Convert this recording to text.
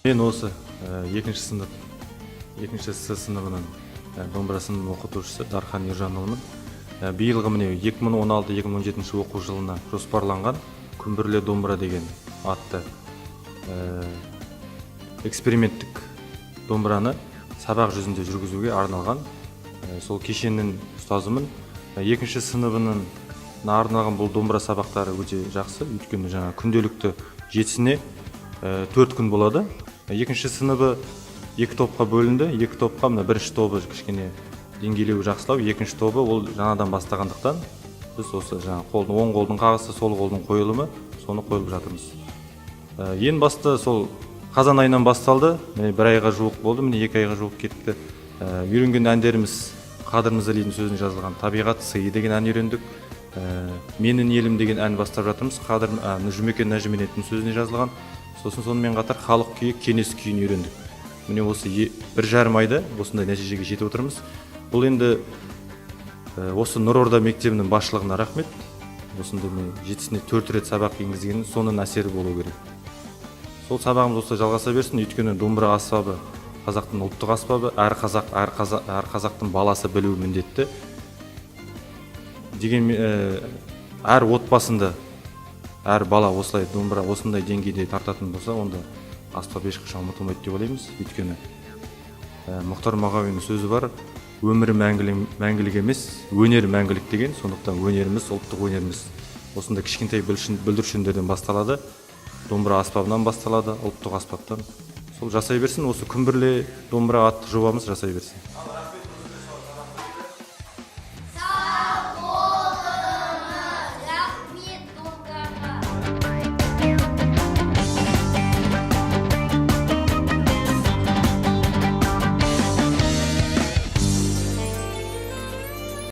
Мен осы екінші сынып, екінші С сыныбының домбырасының оқытушысы Дархан Ержанұлымын. Биылғы міне 2016-2017 оқу жылына жоспарланған күмбірле домбыра деген атты эксперименттік домбыраны сабақ жүзінде жүргізуге арналған сол кешеннің ұстазымын. Екінші сыныбының арналған бұл домбыра сабақтары өте жақсы, өйткені жаңа күнделікті жетісіне 4 күн болады. Екінші сыныбы 2 топқа бөлінді. 2 топқа мына бірінші тобы кішкене деңгейлеуі жақсылау, екінші тобы ол жаңадан бастағандықтан біз осы жаңа оң қолдың қағысы, сол қолдың қойылымы, соны қойылып жатырмыз. Ең басты сол қазан айынан басталды. Бір айға жуық болды, міне 2 айға жуық кетті. Үйренген әндеріміз Қадыр Мырзалидің сөзіне жазылған Табиғат сыйы деген ән үйрендік. Менің елім деген ән бастап жатырмыз. Қадыр Жұмекен Нәжіменеттің сөзіне жазылған. Сосын сонымен қатар халық күйі Кеңес күйін үйрендік. Міне осы 1,5 айда осындай нәтижеге жетіп отырмыз. Бұл енді осы Нұрорда мектебінің басшылығына рахмет. Осында жетісіне 4 рет сабақ енгізген, соның әсері болу керек. Сол сабағымыз осылай жалғаса берсін, өйткені домбыра аспабы қазақтың ұлттық аспабы, әр қазақтың баласы білуі міндетті. Деген әр отбасында әр бала осылай домбыра осындай деңгейде тартатын болса, онда аспап ешқашан ұмытылмайды деп ойлаймыз. Өйткені Мұхтар Мағауиннің сөзі бар: өмірі мәңгілік емес, өнер мәңгілік деген. Сондықтан өнеріміз, ұлттық өнеріміз осындай кішкентай бүлдіршіндерден басталады. Домбыра аспабынан басталады, ұлттық аспаптан. Сол жасай берсін, осы күмбірле домбыра атты жобамыз жасай берсін.